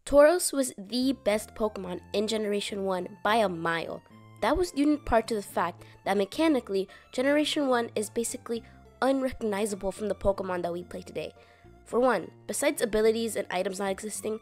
Tauros was the best Pokemon in Generation 1 by a mile. That was due in part to the fact that mechanically, Generation 1 is basically unrecognizable from the Pokemon that we play today. For one, besides abilities and items not existing,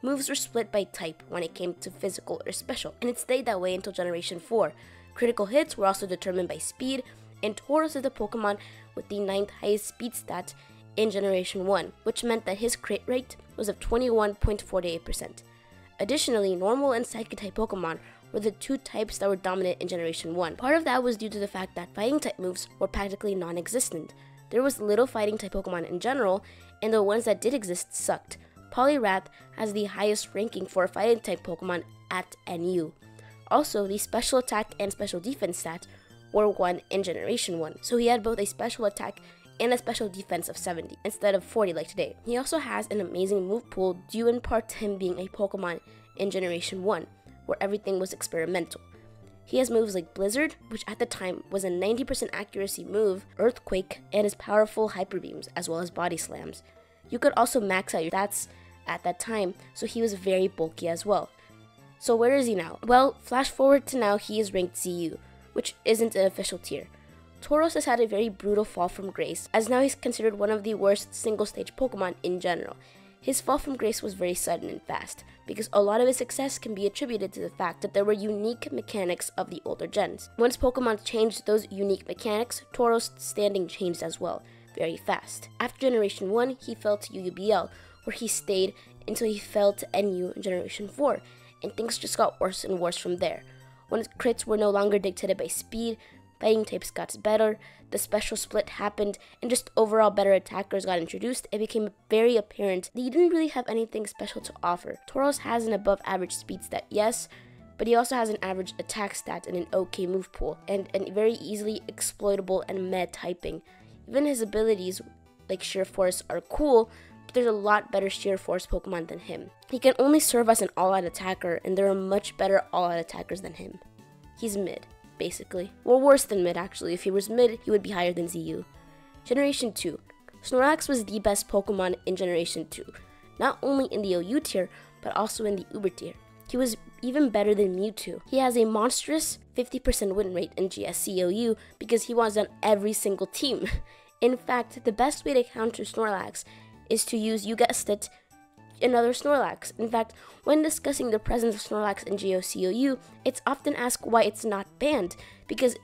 moves were split by type when it came to physical or special, and it stayed that way until Generation 4. Critical hits were also determined by speed, and Tauros is the Pokemon with the 9th highest speed stat in Generation 1, which meant that his crit rate was of 21.48%. Additionally, normal and Psychic-type Pokemon were the two types that were dominant in Generation 1. Part of that was due to the fact that Fighting-type moves were practically non-existent. There was little Fighting-type Pokemon in general, and the ones that did exist sucked. Poliwrath has the highest ranking for a Fighting-type Pokemon at NU. Also, the Special Attack and Special Defense stat were 1 in Generation 1, so he had both a Special Attack and a Special Defense of 70 instead of 40 like today. He also has an amazing move pool due in part to him being a Pokemon in Generation 1, where everything was experimental. He has moves like Blizzard, which at the time was a 90% accuracy move, Earthquake, and his powerful Hyper Beams, as well as Body Slams. You could also max out your stats at that time, so he was very bulky as well. So where is he now? Well, flash forward to now, he is ranked ZU, which isn't an official tier. Tauros has had a very brutal fall from grace, as now he's considered one of the worst single-stage Pokemon in general. His fall from grace was very sudden and fast, because a lot of his success can be attributed to the fact that there were unique mechanics of the older gens. Once Pokemon changed those unique mechanics, Tauros' standing changed as well, very fast. After Generation 1, he fell to UUBL, where he stayed until he fell to NU in Generation 4, and things just got worse and worse from there. When his crits were no longer dictated by speed, fighting types got better, the special split happened, and just overall better attackers got introduced, it became very apparent that he didn't really have anything special to offer. Tauros has an above average speed stat, yes, but he also has an average attack stat and an okay move pool, and very easily exploitable and meta typing. Even his abilities, like Sheer Force, are cool, but there's a lot better Sheer Force Pokemon than him. He can only serve as an all-out attacker, and there are much better all-out attackers than him. He's mid, basically. Well, worse than mid, actually. If he was mid, he would be higher than ZU. Generation 2. Snorlax was the best Pokemon in Generation 2, not only in the OU tier, but also in the Uber tier. He was even better than Mewtwo. He has a monstrous 50% win rate in GSC OU because he was on every single team. In fact, the best way to counter Snorlax is to use, you guessed it, another Snorlax. In fact, when discussing the presence of Snorlax in GOCOU, it's often asked why it's not banned, because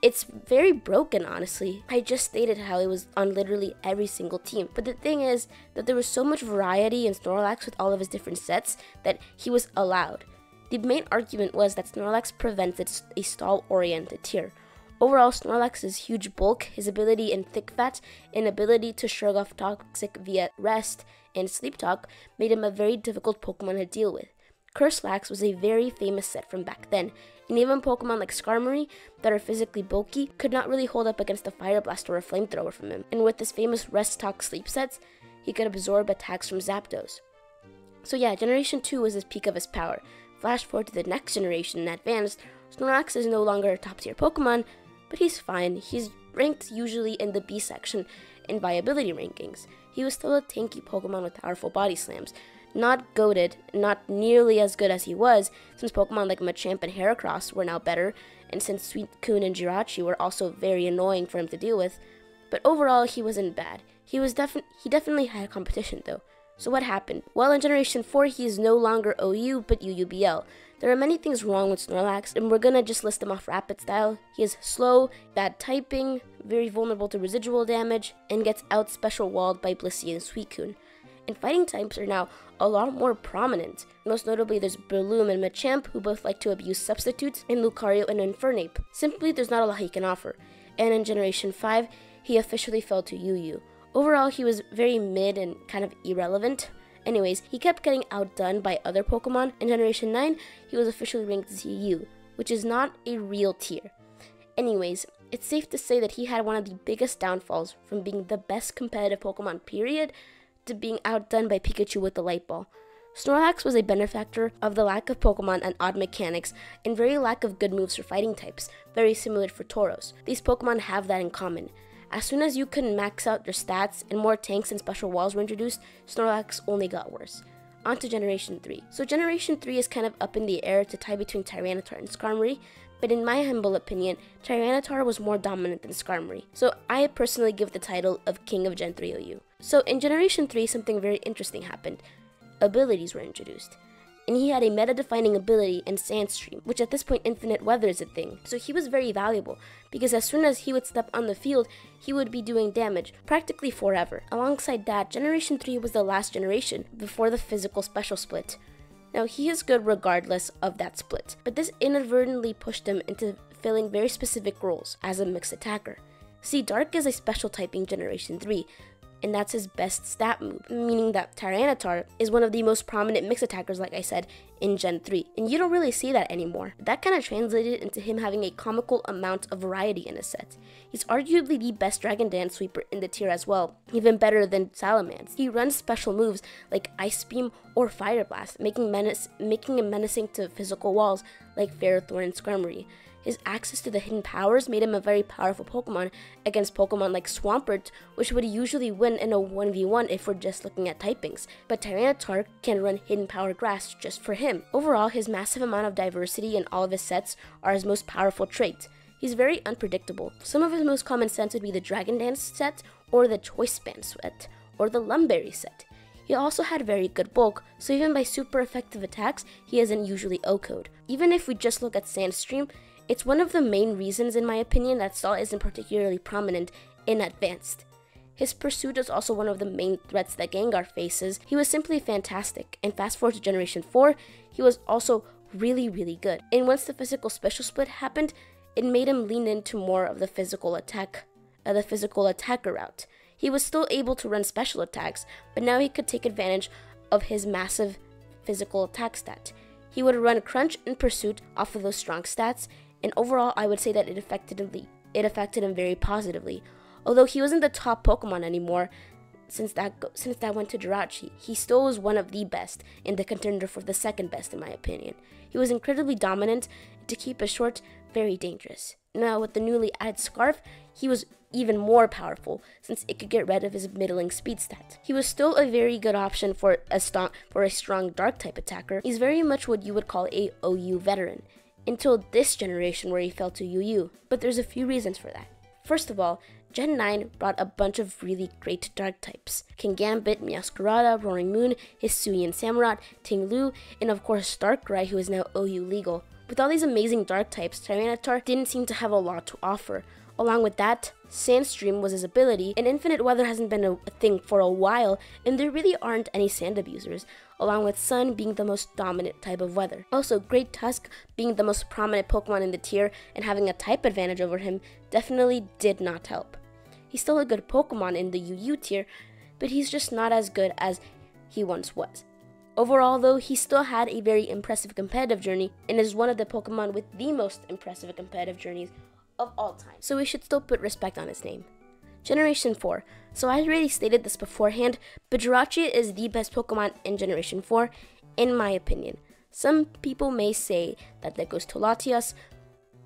it's very broken, honestly. I just stated how it was on literally every single team, but the thing is that there was so much variety in Snorlax with all of his different sets that he was allowed. The main argument was that Snorlax prevented a stall-oriented tier. Overall, Snorlax's huge bulk, his ability in Thick Fat, and ability to shrug off Toxic via Rest and Sleep Talk made him a very difficult Pokemon to deal with. Curselax was a very famous set from back then, and even Pokemon like Skarmory, that are physically bulky, could not really hold up against a Fire Blast or a Flamethrower from him. And with his famous Rest Talk Sleep sets, he could absorb attacks from Zapdos. So yeah, Generation 2 was his peak of his power. Flash forward to the next generation and Advanced, Snorlax is no longer a top tier Pokemon, but he's fine. He's ranked usually in the B section in viability rankings. He was still a tanky Pokemon with powerful body slams. Not goated, not nearly as good as he was, since Pokemon like Machamp and Heracross were now better, and since Suicune and Jirachi were also very annoying for him to deal with. But overall, he wasn't bad. He definitely had competition though. So what happened? Well, in Generation 4, he is no longer OU, but UUBL. There are many things wrong with Snorlax, and we're gonna just list them off rapid style. He is slow, bad typing, very vulnerable to residual damage, and gets out special walled by Blissey and Suicune. And fighting types are now a lot more prominent. Most notably, there's Breloom and Machamp, who both like to abuse substitutes, and Lucario and Infernape. Simply, there's not a lot he can offer. And in Generation 5, he officially fell to UU. Overall, he was very mid and kind of irrelevant. Anyways, he kept getting outdone by other Pokemon. In Generation 9, he was officially ranked ZU, which is not a real tier. Anyways, it's safe to say that he had one of the biggest downfalls from being the best competitive Pokemon period to being outdone by Pikachu with the Light Ball. Snorlax was a benefactor of the lack of Pokemon and odd mechanics and very lack of good moves for fighting types, very similar for Tauros. These Pokemon have that in common. As soon as you can max out your stats and more tanks and special walls were introduced, Snorlax only got worse. on to Generation 3. So Generation 3 is kind of up in the air to tie between Tyranitar and Skarmory, but in my humble opinion, Tyranitar was more dominant than Skarmory. So I personally give the title of King of Gen 3 OU. So in Generation 3, something very interesting happened. Abilities were introduced. And he had a meta-defining ability in Sandstream, which at this point Infinite Weather is a thing. So he was very valuable, because as soon as he would step on the field, he would be doing damage, practically forever. Alongside that, Generation 3 was the last generation, before the physical special split. Now he is good regardless of that split, but this inadvertently pushed him into filling very specific roles as a mixed attacker. See, Dark is a special typing Generation 3, and that's his best stat move, meaning that Tyranitar is one of the most prominent mix attackers, like I said, in Gen 3, and you don't really see that anymore. That kind of translated into him having a comical amount of variety in his set. He's arguably the best Dragon Dance sweeper in the tier as well, even better than Salamence. He runs special moves like Ice Beam or Fire Blast, making him menacing to physical walls like Ferrothorn and Skarmory. His access to the hidden powers made him a very powerful Pokemon against Pokemon like Swampert, which would usually win in a 1v1 if we're just looking at typings. But Tyranitar can run Hidden Power Grass just for him. Overall, his massive amount of diversity in all of his sets are his most powerful trait. He's very unpredictable. Some of his most common sets would be the Dragon Dance set, or the Choice Band set, or the Lumberry set. He also had very good bulk, so even by super effective attacks, he isn't usually O-code. Even if we just look at Sandstream, it's one of the main reasons, in my opinion, that Stall isn't particularly prominent in Advanced. His pursuit is also one of the main threats that Gengar faces. He was simply fantastic, and fast forward to Generation 4, he was also really good. And once the physical special split happened, it made him lean into more of the physical attacker route. He was still able to run special attacks, but now he could take advantage of his massive physical attack stat. He would run Crunch and Pursuit off of those strong stats, and overall I would say that it affected him very positively. Although he wasn't the top Pokemon anymore, since that went to Jirachi, he still was one of the best and the contender for the second best in my opinion. He was incredibly dominant, and to keep it short, very dangerous. Now with the newly added Scarf, he was even more powerful since it could get rid of his middling speed stat. He was still a very good option for a strong dark type attacker. He's very much what you would call a OU veteran, until this generation where he fell to UU, but there's a few reasons for that. First of all, Gen 9 brought a bunch of really great dark types. Kingambit, Meowscarada, Roaring Moon, Hisuian Samurott, Ting-Lu, and of course Darkrai, who is now OU legal. With all these amazing dark types, Tyranitar didn't seem to have a lot to offer. Along with that, Sandstream was his ability, and Infinite Weather hasn't been a thing for a while, and there really aren't any sand abusers, along with Sun being the most dominant type of weather. Also, Great Tusk being the most prominent Pokemon in the tier and having a type advantage over him definitely did not help. He's still a good Pokemon in the UU tier, but he's just not as good as he once was. Overall though, he still had a very impressive competitive journey and is one of the Pokemon with the most impressive competitive journeys of all time, so we should still put respect on his name. Generation 4. So I already stated this beforehand, but Jirachi is the best Pokemon in Generation 4, in my opinion. Some people may say that goes to Latias,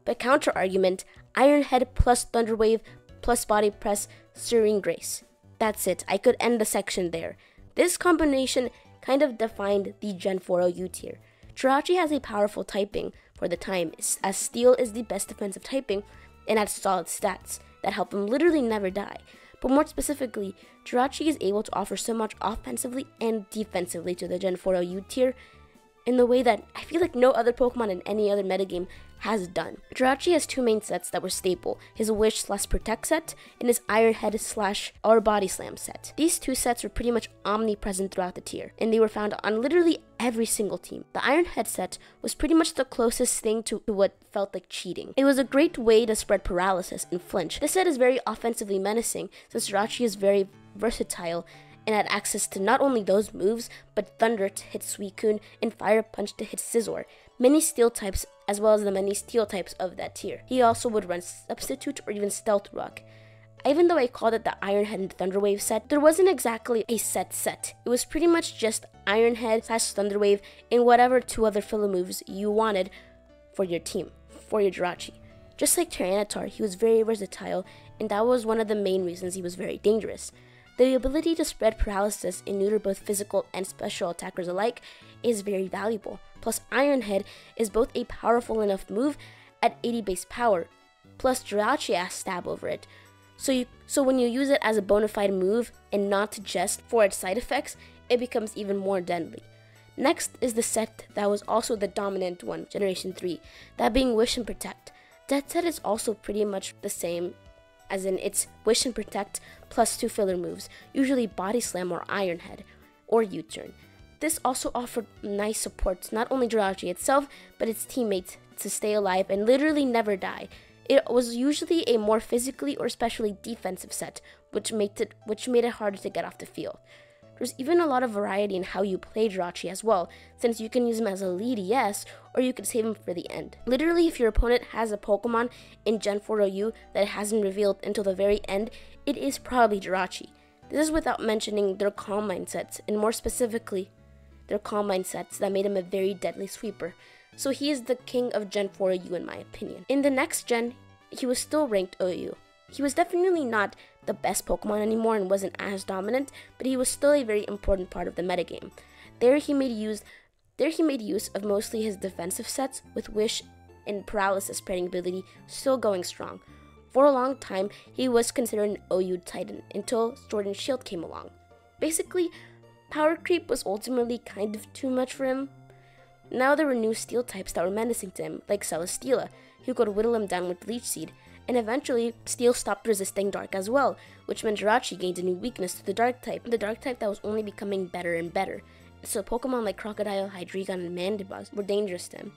but counter argument, Iron Head plus Thunder Wave plus Body Press, Serene Grace. That's it, I could end the section there. This combination kind of defined the Gen 4 OU tier. Jirachi has a powerful typing for the time, as Steel is the best defensive typing and has solid stats that help him literally never die. But more specifically, Jirachi is able to offer so much offensively and defensively to the Gen 4 OU tier in the way that I feel like no other Pokemon in any other metagame has done. Jirachi has two main sets that were staple, his Wish/Protect set and his Iron Head / or Body Slam set. These two sets were pretty much omnipresent throughout the tier, and they were found on literally every single team. The Iron Head set was pretty much the closest thing to what felt like cheating. It was a great way to spread paralysis and flinch. This set is very offensively menacing since Jirachi is very versatile and had access to not only those moves, but Thunder to hit Suicune and Fire Punch to hit Scizor, many Steel types as well as the many Steel types of that tier. He also would run Substitute or even Stealth Rock. Even though I called it the Iron Head and Thunder Wave set, there wasn't exactly a set. It was pretty much just Iron Head / Thunder Wave and whatever two other filler moves you wanted for your team, for your Jirachi. Just like Tyranitar, he was very versatile, and that was one of the main reasons he was very dangerous. The ability to spread paralysis and neuter both physical and special attackers alike is very valuable. Plus, Iron Head is both a powerful enough move at 80 base power, plus Jirachi has stab over it. So when you use it as a bona fide move and not just for its side effects, it becomes even more deadly. Next is the set that was also the dominant one, Generation 3, that being Wish and Protect. That set is also pretty much the same, as in it's Wish and Protect plus 2 filler moves, usually Body Slam or Iron Head, or U-Turn. This also offered nice support to not only Jirachi itself, but its teammates to stay alive and literally never die. It was usually a more physically or especially defensive set, which made it harder to get off the field. There's even a lot of variety in how you play Jirachi as well, since you can use him as a lead ES, or you can save him for the end. Literally, if your opponent has a Pokemon in Gen 4 OU that hasn't revealed until the very end, it is probably Jirachi. This is without mentioning their Calm Mind sets, and more specifically, their Calm Mind sets that made him a very deadly sweeper. So he is the king of Gen 4 OU in my opinion. In the next gen, he was still ranked OU. He was definitely not the best Pokemon anymore and wasn't as dominant, but he was still a very important part of the metagame. There he made use of mostly his defensive sets, with Wish and Paralysis spreading ability still going strong. For a long time, he was considered an OU Titan until Sword and Shield came along. Basically, power creep was ultimately kind of too much for him. Now there were new steel types that were menacing to him, like Celesteela, who could whittle him down with Leech Seed, and eventually Steel stopped resisting Dark as well, which meant Jirachi gained a new weakness to the Dark type that was only becoming better and better. So Pokemon like Crocodile, Hydreigon, and Mandibuzz were dangerous to him.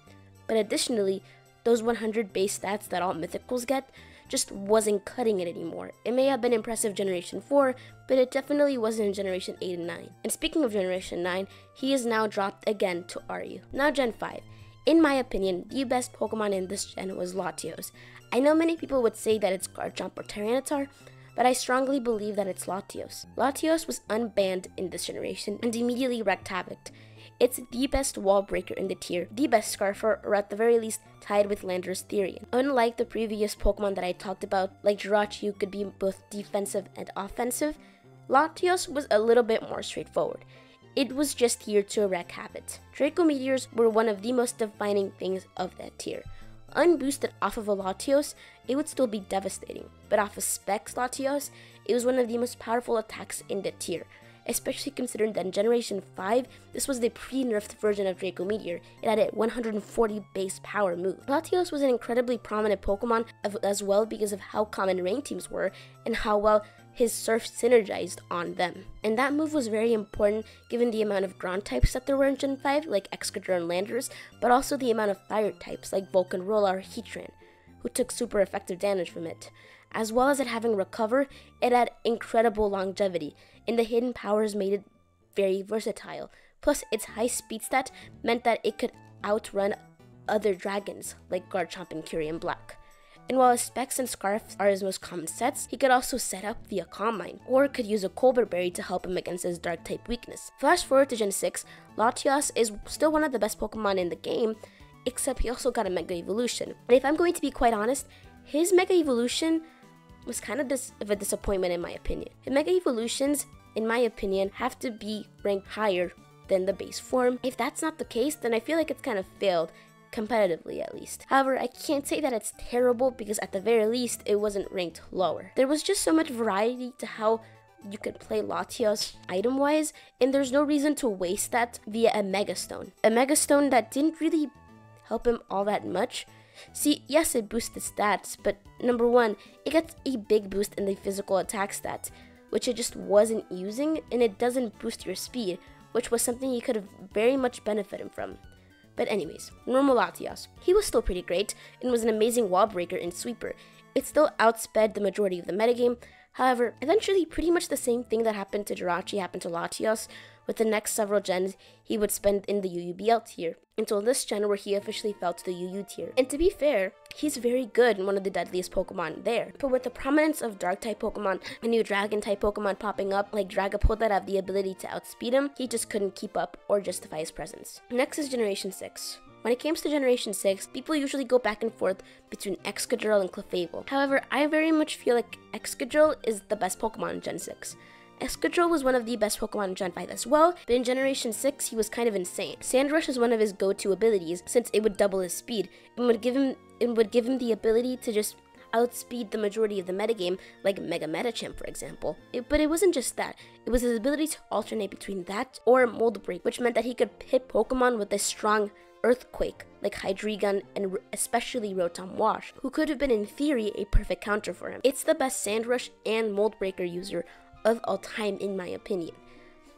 But additionally, those 100 base stats that all Mythicals get just wasn't cutting it anymore. It may have been impressive Generation 4, but it definitely wasn't in Generation 8 and 9. And speaking of Generation 9, he is now dropped again to RU. Now Gen 5. In my opinion, the best Pokemon in this gen was Latios. I know many people would say that it's Garchomp or Tyranitar, but I strongly believe that it's Latios. Latios was unbanned in this generation and immediately wreaked havoc. It's the best wall breaker in the tier, the best Scarfer, or at the very least tied with Landorus Therian. Unlike the previous Pokemon that I talked about, like Jirachi, who could be both defensive and offensive, Latios was a little bit more straightforward. It was just here to wreak havoc. Draco Meteors were one of the most defining things of that tier. Unboosted off of a Latios, it would still be devastating, but off of Specs Latios, it was one of the most powerful attacks in the tier, especially considering that in Generation 5, this was the pre-nerfed version of Draco Meteor. It had a 140 base power move. Latios was an incredibly prominent Pokemon as well because of how common rain teams were and how well his Surf synergized on them. And that move was very important given the amount of ground types that there were in Gen 5, like Excadrill and Landorus, but also the amount of fire types like Vulcan, Rolla, or Heatran, who took super effective damage from it. As well as it having Recover, it had incredible longevity, and the hidden powers made it very versatile. Plus, its high speed stat meant that it could outrun other dragons, like Garchomp and Kyurem Black. And while his Specs and Scarf are his most common sets, he could also set up via Calm Mind, or could use a Colbur Berry to help him against his Dark type weakness. Flash forward to Gen 6, Latios is still one of the best Pokemon in the game, except he also got a Mega Evolution. And if I'm going to be quite honest, his Mega Evolution was kind of a disappointment in my opinion. His Mega Evolutions, in my opinion, have to be ranked higher than the base form. If that's not the case, then I feel like it's kind of failed, competitively at least. However, I can't say that it's terrible because at the very least, it wasn't ranked lower. There was just so much variety to how you could play Latios item-wise, and there's no reason to waste that via a Mega Stone. A Mega Stone that didn't really help him all that much. See, yes, it boosted stats, but number one, it gets a big boost in the physical attack stats, which it just wasn't using, and it doesn't boost your speed, which was something you could have very much benefited from. But anyways, normal Latios. He was still pretty great, and was an amazing wall breaker and sweeper. It still outsped the majority of the metagame. However, eventually pretty much the same thing that happened to Jirachi happened to Latios. With the next several gens, he would spend in the UUBL tier, until this gen where he officially fell to the UU tier. And to be fair, he's very good and one of the deadliest Pokemon there. But with the prominence of Dark-type Pokemon and new Dragon-type Pokemon popping up, like Dragapult that have the ability to outspeed him, he just couldn't keep up or justify his presence. Next is Generation 6. When it comes to Generation 6, people usually go back and forth between Excadrill and Clefable. However, I very much feel like Excadrill is the best Pokemon in Gen 6. Excadrill was one of the best Pokemon in Gen 5 as well, but in Generation 6 he was kind of insane. Sand Rush is one of his go-to abilities since it would double his speed and would give him the ability to just outspeed the majority of the metagame, like Mega Metachamp, for example. But it wasn't just that. It was his ability to alternate between that or Mold Break, which meant that he could hit Pokemon with a strong Earthquake, like Hydreigon and especially Rotom Wash, who could have been in theory a perfect counter for him. It's the best Sand Rush and Mold Breaker user of all time in my opinion.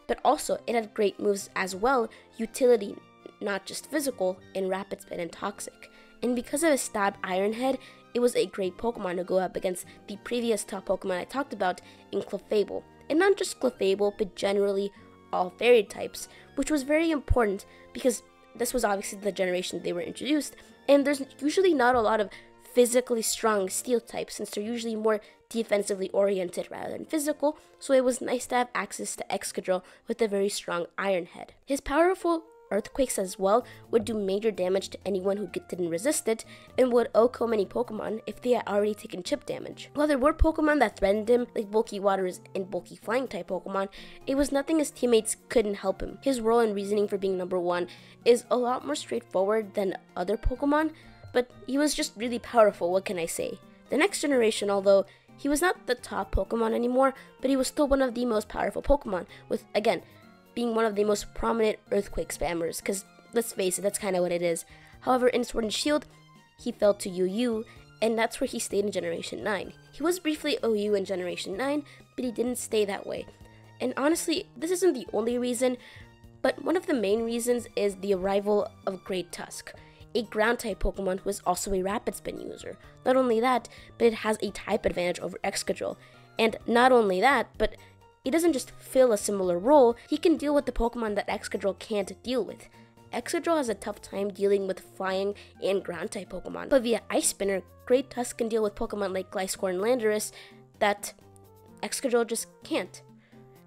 But also, it had great moves as well, utility, not just physical, in Rapid Spin and Toxic. And because of his stab Iron Head, it was a great Pokemon to go up against the previous top Pokemon I talked about in Clefable. And not just Clefable, but generally all fairy types, which was very important because this was obviously the generation they were introduced, and there's usually not a lot of physically strong steel types since they're usually more defensively oriented rather than physical, so it was nice to have access to Excadrill with a very strong Iron Head. His powerful Earthquakes as well would do major damage to anyone who didn't resist it, and would OHKO many Pokemon if they had already taken chip damage. While there were Pokemon that threatened him, like Bulky Waters and Bulky Flying type Pokemon, it was nothing his teammates couldn't help him. His role and reasoning for being number 1 is a lot more straightforward than other Pokemon, but he was just really powerful, what can I say. The next generation, although he was not the top Pokemon anymore, but he was still one of the most powerful Pokemon, with, again, being one of the most prominent Earthquake spammers, because let's face it, that's kind of what it is. However, in Sword and Shield, he fell to UU, and that's where he stayed in Generation 9. He was briefly OU in Generation 9, but he didn't stay that way. And honestly, this isn't the only reason, but one of the main reasons is the arrival of Great Tusk, a ground-type Pokemon who is also a Rapid Spin user. Not only that, but it has a type advantage over Excadrill. And not only that, but he doesn't just fill a similar role, he can deal with the Pokemon that Excadrill can't deal with. Excadrill has a tough time dealing with flying and ground-type Pokemon, but via Ice Spinner, Great Tusk can deal with Pokemon like Gliscor and Landorus that Excadrill just can't.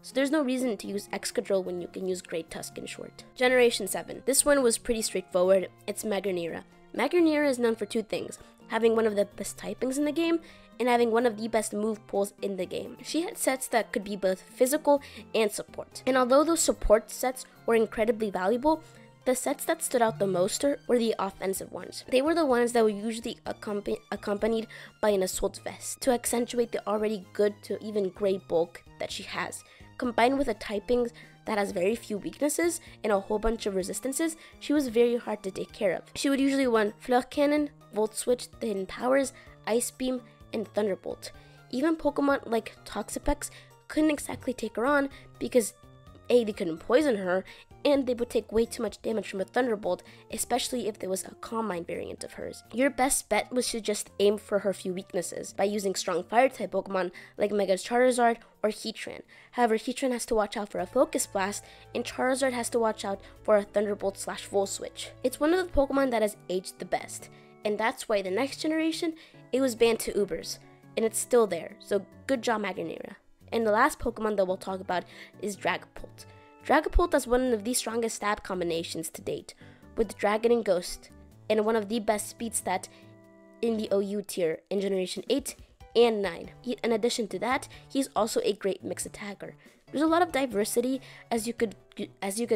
So there's no reason to use Excadrill when you can use Great Tusk in short. Generation 7. This one was pretty straightforward. It's Magnera. Magnera is known for two things: having one of the best typings in the game, and having one of the best move pools in the game. She had sets that could be both physical and support. And although those support sets were incredibly valuable, the sets that stood out the most were the offensive ones. They were the ones that were usually accompanied by an Assault Vest to accentuate the already good to even great bulk that she has. Combined with a typing that has very few weaknesses and a whole bunch of resistances, she was very hard to take care of. She would usually run Fleur Cannon, Volt Switch, the Hidden Powers, Ice Beam, and Thunderbolt. Even Pokemon like Toxapex couldn't exactly take her on because A, they couldn't poison her, and they would take way too much damage from a Thunderbolt, especially if there was a Calm Mind variant of hers. Your best bet was to just aim for her few weaknesses by using strong Fire-type Pokemon like Mega Charizard or Heatran. However, Heatran has to watch out for a Focus Blast, and Charizard has to watch out for a Thunderbolt/Volt Switch. It's one of the Pokemon that has aged the best, and that's why the next generation, it was banned to Ubers, and it's still there, so good job Magnera. And the last Pokemon that we'll talk about is Dragapult. Dragapult has one of the strongest stab combinations to date, with Dragon and Ghost, and one of the best speed stats in the OU tier in Generation 8 and 9. In addition to that, he's also a great mix attacker. There's a lot of diversity as you could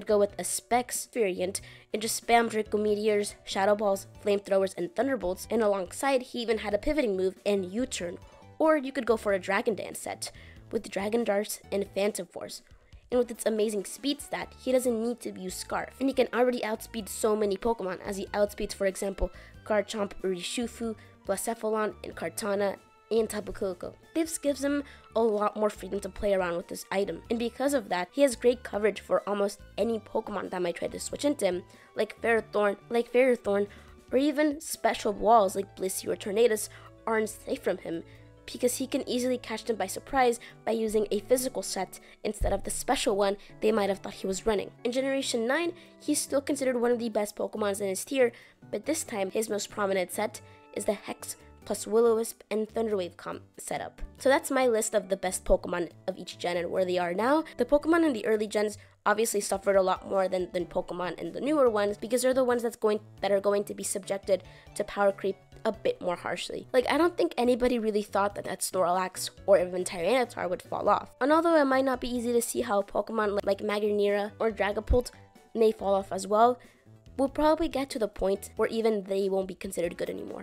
go with a Specs variant and just spam Draco Meteors, Shadow Balls, Flamethrowers, and Thunderbolts, and alongside he even had a pivoting move and U-turn. Or you could go for a Dragon Dance set with Dragon Darts and Phantom Force. And with its amazing speed stat, he doesn't need to use Scarf, and he can already outspeed so many Pokemon as he outspeeds, for example, Garchomp, Urshifu, Blacephalon, and Kartana, and Tapu Koko. This gives him a lot more freedom to play around with this item, and because of that, he has great coverage for almost any Pokemon that might try to switch into him, like Ferrothorn, or even special walls like Blissey or Tornadus aren't safe from him, because he can easily catch them by surprise by using a physical set instead of the special one they might have thought he was running. In Generation 9, he's still considered one of the best Pokemons in his tier, but this time his most prominent set is the Hex plus Will-O-Wisp and Thunderwave setup. So that's my list of the best Pokemon of each gen and where they are now. The Pokemon in the early gens obviously suffered a lot more than Pokemon in the newer ones because they're the ones that are going to be subjected to power creep a bit more harshly. Like, I don't think anybody really thought that Snorlax or even Tyranitar would fall off. And although it might not be easy to see how Pokemon like Magnera or Dragapult may fall off as well, we'll probably get to the point where even they won't be considered good anymore.